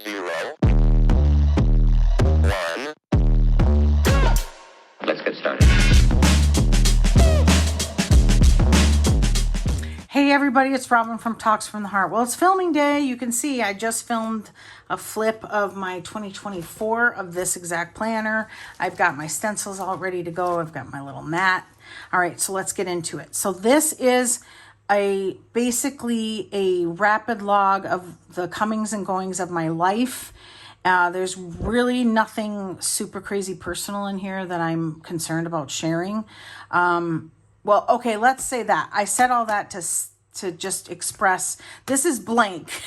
0, 1. Let's get started. Hey everybody, it's Robin from Talks from the Heart. Well, it's filming day. You can see I just filmed a flip of my 2024 of this exact planner. I've got my stencils all ready to go. I've got my little mat. All right, so let's get into it. So this is basically a rapid log of the comings and goings of my life. There's really nothing super crazy personal in here that I'm concerned about sharing. Well, okay, let's say that. I said all that to just express, this is blank.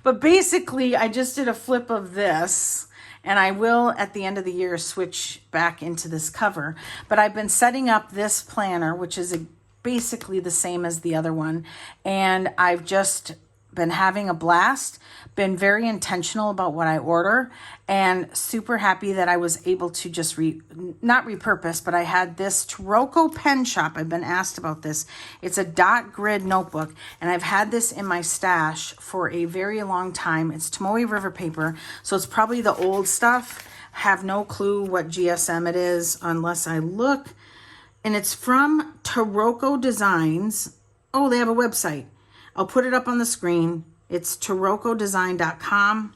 But basically, I just did a flip of this, and I will, at the end of the year, switch back into this cover. But I've been setting up this planner, which is basically the same as the other one, and I've just been having a blast, been very intentional about what I order, and super happy that I was able to just not repurpose, but I had this Taroko pen shop. I've been asked about this. It's a dot grid notebook, and I've had this in my stash for a very long time. It's Tomoe River paper, so it's probably the old stuff. Have no clue what GSM it is unless I look, and it's from Taroko Designs. Oh, they have a website. I'll put it up on the screen. It's tarokodesign.com,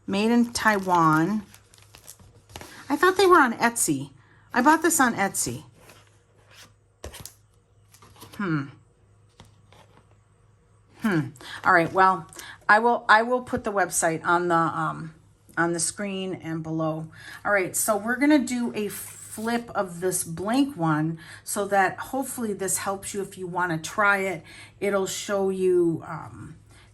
made in Taiwan. I thought they were on Etsy. I bought this on Etsy. All right, well, I will put the website on the screen and below. All right, so we're gonna do a flip of this blank one so that hopefully this helps you if you want to try it. It'll show you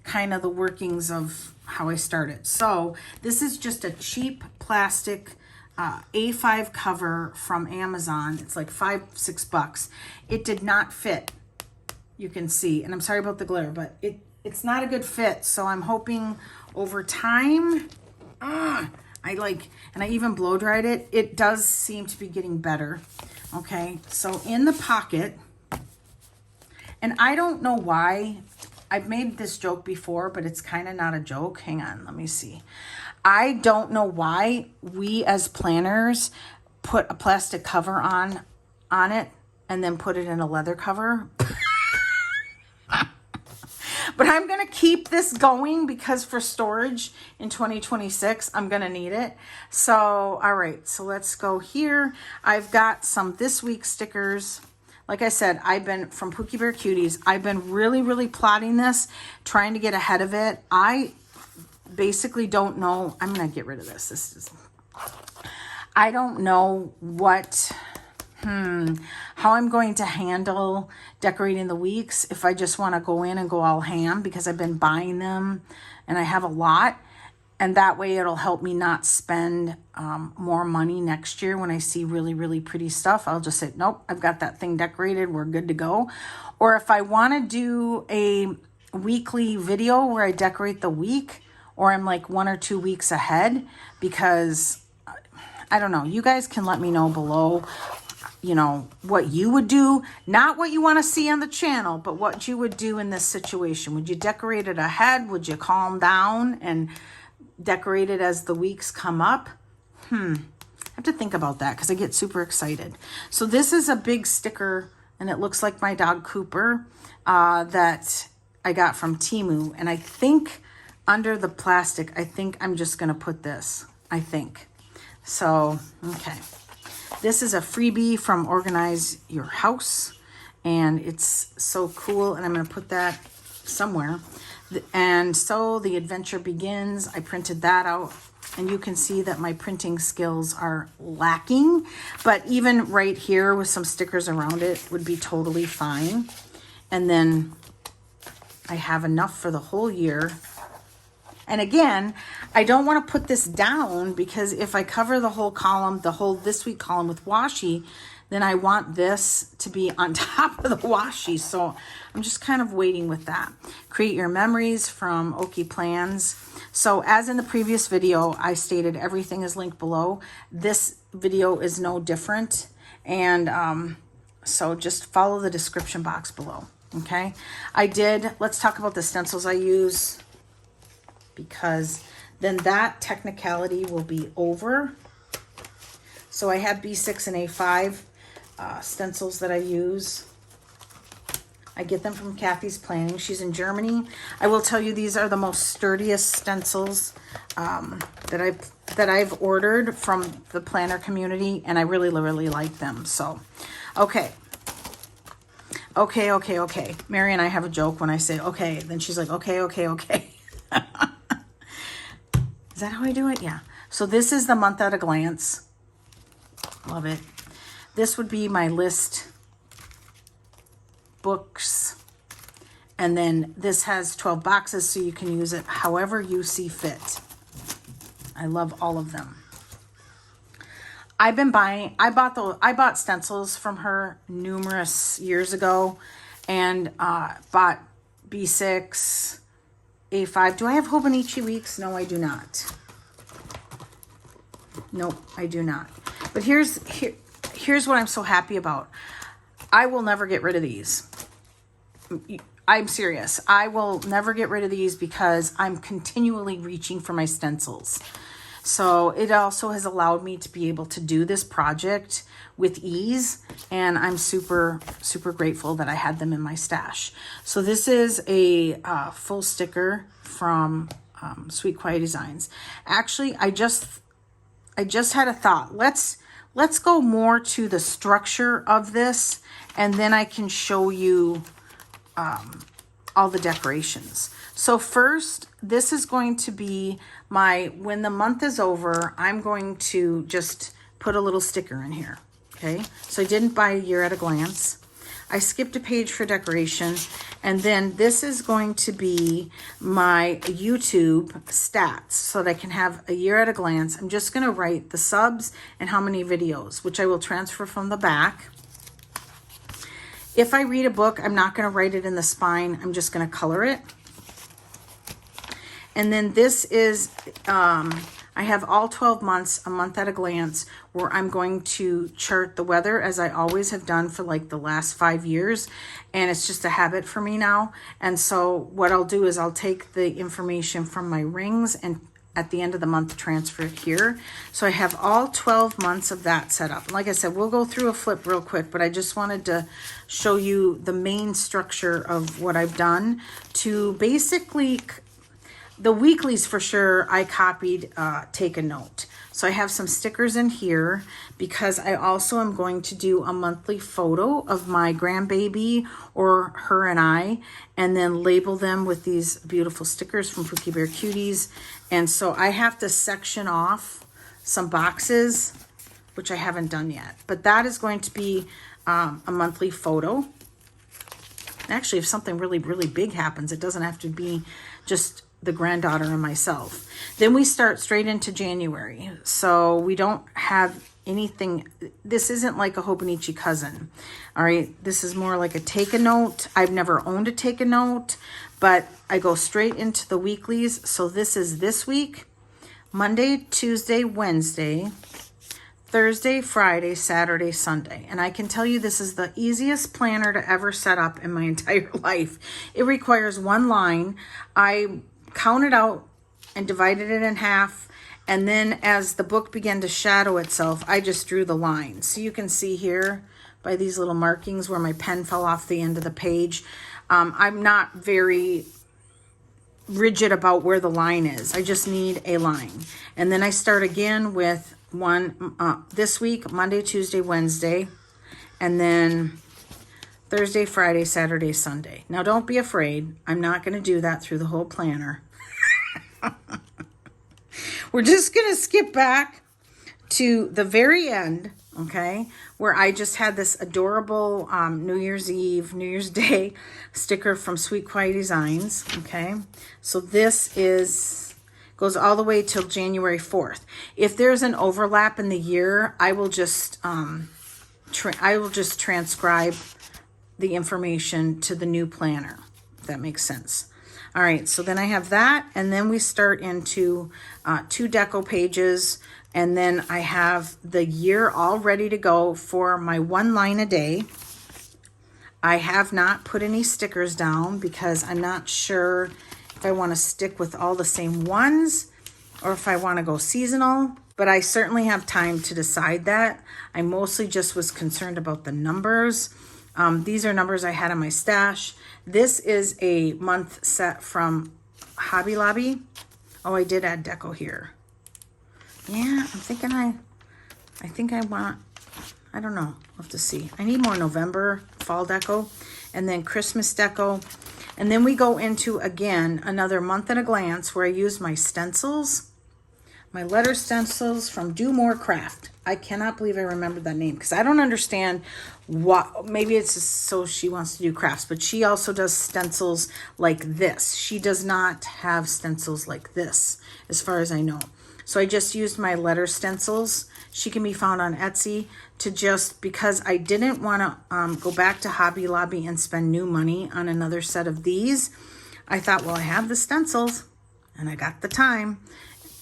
kind of the workings of how I started. So this is just a cheap plastic A5 cover from Amazon. It's like $5-6. It did not fit, you can see, and I'm sorry about the glare, but it's not a good fit. So I'm hoping over time, and I even blow dried it. It does seem to be getting better. Okay, so in the pocket, and I don't know why, I've made this joke before, but it's kind of not a joke. Hang on, let me see. I don't know why we as planners put a plastic cover on it and then put it in a leather cover. But I'm going to keep this going because for storage in 2026, I'm going to need it. So, all right, so let's go here. I've got some this week stickers. Like I said, I've been from Pookie Bear Cuties. I've been really plotting this, trying to get ahead of it. I basically don't know. I'm going to get rid of this. I don't know how I'm going to handle decorating the weeks if I just want to go in and go all ham, because I've been buying them and I have a lot, and that way it'll help me not spend more money next year when I see really pretty stuff. I'll just say, nope, I've got that thing decorated, we're good to go. Or if I want to do a weekly video where I decorate the week, or I'm like 1 or 2 weeks ahead, because I don't know, you guys can let me know below, you know, what you would do, not what you want to see on the channel, but what you would do in this situation. Would you decorate it ahead? Would you calm down and decorate it as the weeks come up? I have to think about that because I get super excited. So this is a big sticker, and it looks like my dog Cooper that I got from Temu. And I think under the plastic, I think I'm just going to put this, I think. So, okay. This is a freebie from Organize Your House, and it's so cool, and I'm going to put that somewhere. And so the adventure begins. I printed that out, and you can see that my printing skills are lacking, but even right here with some stickers around it would be totally fine. And then I have enough for the whole year. And again, I don't want to put this down, because if I cover the whole column, the whole this week column with washi, then I want this to be on top of the washi. So I'm just kind of waiting with that. Create Your Memories from Oki Plans. So as in the previous video, I stated everything is linked below. This video is no different. And so just follow the description box below. Okay. Let's talk about the stencils I use. because then that technicality will be over. So I have B6 and A5 stencils that I use. I get them from Kathie's Planning. She's in Germany. I will tell you, these are the most sturdiest stencils that I've ordered from the planner community, and I really, really like them. So, okay. Mary and I have a joke when I say okay. Then she's like, okay. Is that how I do it? Yeah. So this is the month at a glance. Love it. This would be my list books. And then this has 12 boxes, so you can use it however you see fit. I love all of them. I bought stencils from her numerous years ago, and bought B6, A5. Do I have Hobonichi Weeks? No, I do not. Nope, I do not. But here's what I'm so happy about. I will never get rid of these. I'm serious. I will never get rid of these because I'm continually reaching for my stencils. So it also has allowed me to be able to do this project with ease, and I'm super, super grateful that I had them in my stash. So this is a Foo Sticker from Sweet Quiet Designs. Actually, I just had a thought. Let's go more to the structure of this, and then I can show you all the decorations. So first, this is going to be when the month is over, I'm going to just put a little sticker in here. Okay, so I didn't buy a year at a glance. I skipped a page for decoration, and then this is going to be my YouTube stats so that I can have a year at a glance. I'm just going to write the subs and how many videos, which I will transfer from the back. If I read a book, I'm not going to write it in the spine. I'm just going to color it. And then this is, I have all 12 months, a month at a glance, where I'm going to chart the weather as I always have done for like the last 5 years. And it's just a habit for me now. And so what I'll do is I'll take the information from my rings and at the end of the month transfer it here. So I have all 12 months of that set up. Like I said, we'll go through a flip real quick, but I just wanted to show you the main structure of what I've done to basically... The weeklies for sure, I copied Take a Note. So I have some stickers in here because I also am going to do a monthly photo of my grandbaby or her and I, and then label them with these beautiful stickers from Pookie Bear Cuties. And so I have to section off some boxes, which I haven't done yet. But that is going to be a monthly photo. Actually, if something really, really big happens, it doesn't have to be just the granddaughter and myself. Then we start straight into January. So we don't have anything. This isn't like a Hobonichi cousin. All right. This is more like a Take a Note. I've never owned a Take a Note, but I go straight into the weeklies. So this is this week, Monday, Tuesday, Wednesday, Thursday, Friday, Saturday, Sunday. And I can tell you this is the easiest planner to ever set up in my entire life. It requires one line. I counted out and divided it in half, and then as the book began to shadow itself, I just drew the line. So you can see here by these little markings where my pen fell off the end of the page. I'm not very rigid about where the line is. I just need a line. And then I start again with one this week, Monday, Tuesday, Wednesday, and then Thursday, Friday, Saturday, Sunday. Now, don't be afraid. I'm not going to do that through the whole planner. We're just going to skip back to the very end, okay, where I just had this adorable New Year's Eve, New Year's Day sticker from Sweet Quiet Designs, okay? So this goes all the way till January 4th. If there's an overlap in the year, I will just transcribe the information to the new planner, if that makes sense. All right, so then I have that, and then we start into 2 deco pages, and then I have the year all ready to go for my 1 line a day. I have not put any stickers down because I'm not sure if I want to stick with all the same ones or if I want to go seasonal, but I certainly have time to decide that. I mostly just was concerned about the numbers. These are numbers I had in my stash. This is a month set from Hobby Lobby. Oh, I did add deco here. Yeah, I'm thinking I think I want, I don't know, we'll have to see. I need more November fall deco and then Christmas deco. And then we go into, again, another month at a glance where I use my stencils, my letter stencils from Do More Craft. I cannot believe I remembered that name because I don't understand what, maybe it's just so she wants to do crafts, but she also does stencils like this. She does not have stencils like this, as far as I know. So I just used my letter stencils. She can be found on Etsy to just, because I didn't want to go back to Hobby Lobby and spend new money on another set of these. I thought, well, I have the stencils and I got the time.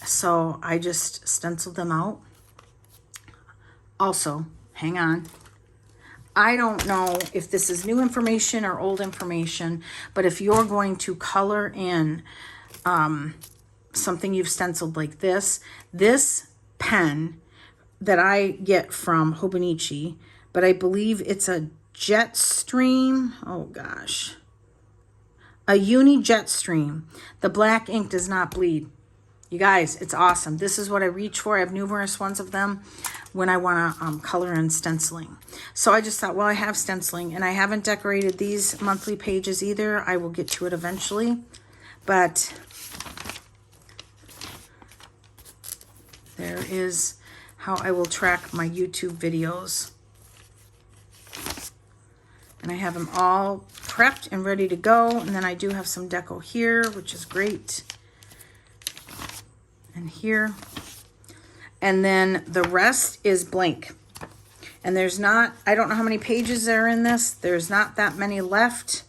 So I just stenciled them out. Also, hang on. I don't know if this is new information or old information, but if you're going to color in something you've stenciled like this pen that I get from Hobonichi, but I believe it's a Jetstream. Oh gosh. A Uni Jetstream. The black ink does not bleed. You guys, it's awesome. This is what I reach for. I have numerous ones of them when I want to color in stenciling. So I just thought, well, I have stenciling and I haven't decorated these monthly pages either. I will get to it eventually, but there is how I will track my YouTube videos. And I have them all prepped and ready to go. And then I do have some deco here, which is great. And here. And then the rest is blank. And there's not, I don't know how many pages there are in this. There's not that many left.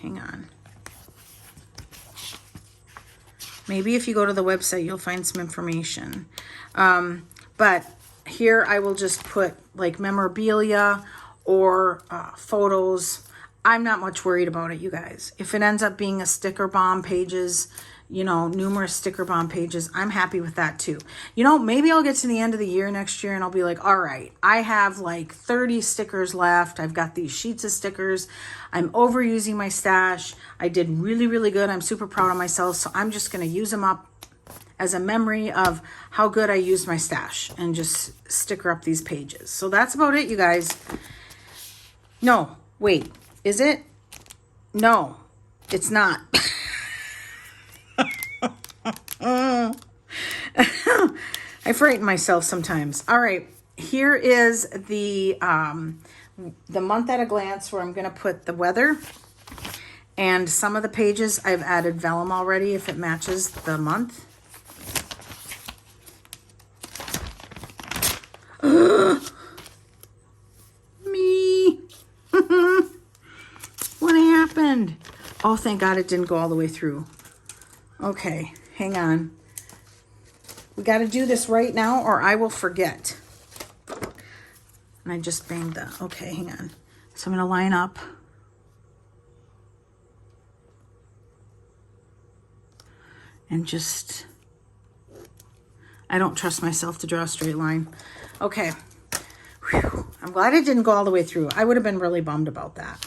Hang on. Maybe if you go to the website, you'll find some information. But here I will just put like memorabilia or photos. I'm not much worried about it, you guys. If it ends up being a sticker bomb pages, you know, numerous sticker bomb pages, I'm happy with that too. You know, maybe I'll get to the end of the year next year and I'll be like, all right, I have like 30 stickers left. I've got these sheets of stickers. I'm overusing my stash. I did really, really good. I'm super proud of myself. So I'm just going to use them up as a memory of how good I used my stash and just sticker up these pages. So that's about it, you guys. No, wait, is it? No, it's not. I frighten myself sometimes. All right, here is the month at a glance where I'm going to put the weather. And some of the pages I've added vellum already if it matches the month. Me. What happened? Oh, thank God it didn't go all the way through. Okay, hang on. We got to do this right now or I will forget. And I just banged the, okay, hang on. So I'm going to line up. And just, I don't trust myself to draw a straight line. Okay. Whew. I'm glad it didn't go all the way through. I would have been really bummed about that.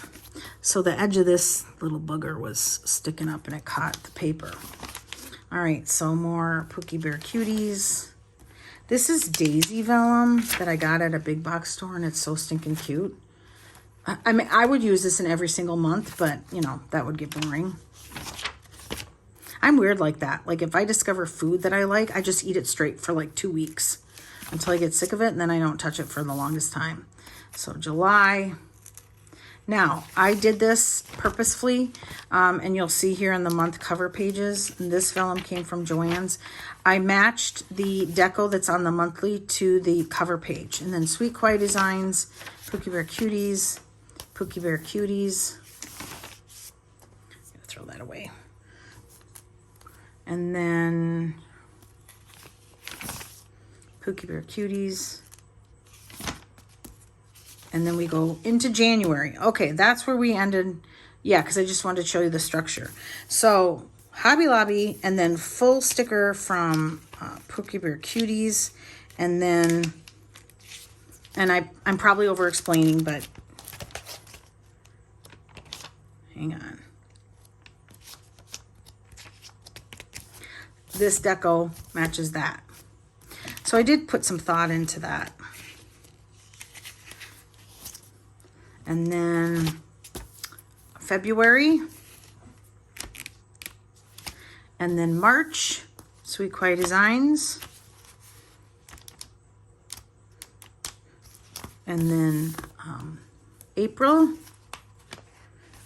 So the edge of this little booger was sticking up and it caught the paper. All right, so more Pookie Bear Cuties. This is Daisy Vellum that I got at a big box store and it's so stinking cute. I mean, I would use this in every single month, but you know, that would get boring. I'm weird like that. Like if I discover food that I like, I just eat it straight for like 2 weeks until I get sick of it and then I don't touch it for the longest time. So July. Now, I did this purposefully, and you'll see here in the month cover pages, and this vellum came from Joann's. I matched the deco that's on the monthly to the cover page. And then Sweet Quiet Designs, Pookie Bear Cuties, Pookie Bear Cuties. Throw that away. And then Pookie Bear Cuties. And then we go into January. Okay, that's where we ended Yeah, because I just wanted to show you the structure. So Hobby Lobby, and then Foo Sticker from Pookie Bear Cuties, and then, and I'm probably over explaining, but hang on. This deco matches that. So I did put some thought into that. And then February. And then March, Sweet Quiet Designs. And then April,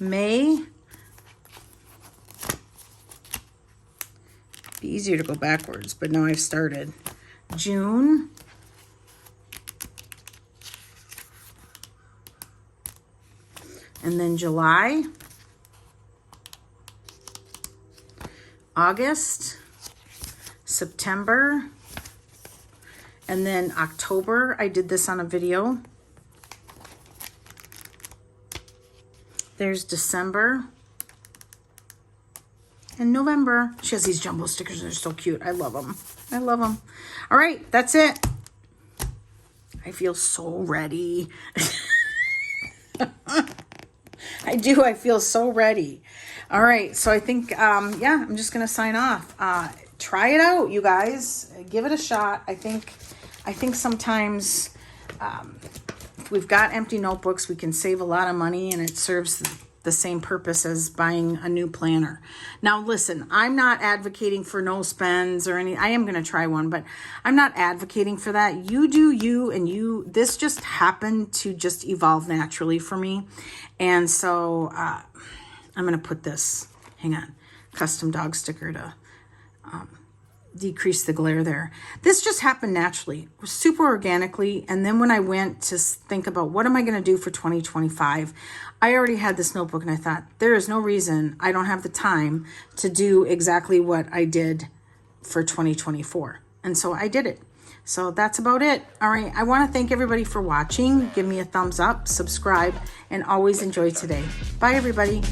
May. Be easier to go backwards, but now I've started. June. And then July. August. September. And then October. I did this on a video. There's December. And November. She has these jumbo stickers. They're so cute. I love them. I love them. All right, that's it. I feel so ready. I do. I feel so ready. All right, so I think, yeah, I'm just going to sign off. Try it out, you guys. Give it a shot. I think sometimes if we've got empty notebooks, we can save a lot of money, and it serves the same purpose as buying a new planner. Now listen, I'm not advocating for no spends or any, I am going to try one, but I'm not advocating for that. You do you, and this just happened to just evolve naturally for me. And so I'm going to put this, hang on, custom dog sticker to decrease the glare there. This just happened naturally, super organically. And then when I went to think about what am I going to do for 2025, I already had this notebook, and I thought there is no reason I don't have the time to do exactly what I did for 2024. And so I did it. So that's about it. All right. I want to thank everybody for watching. Give me a thumbs up, subscribe, and always enjoy today. Bye, everybody.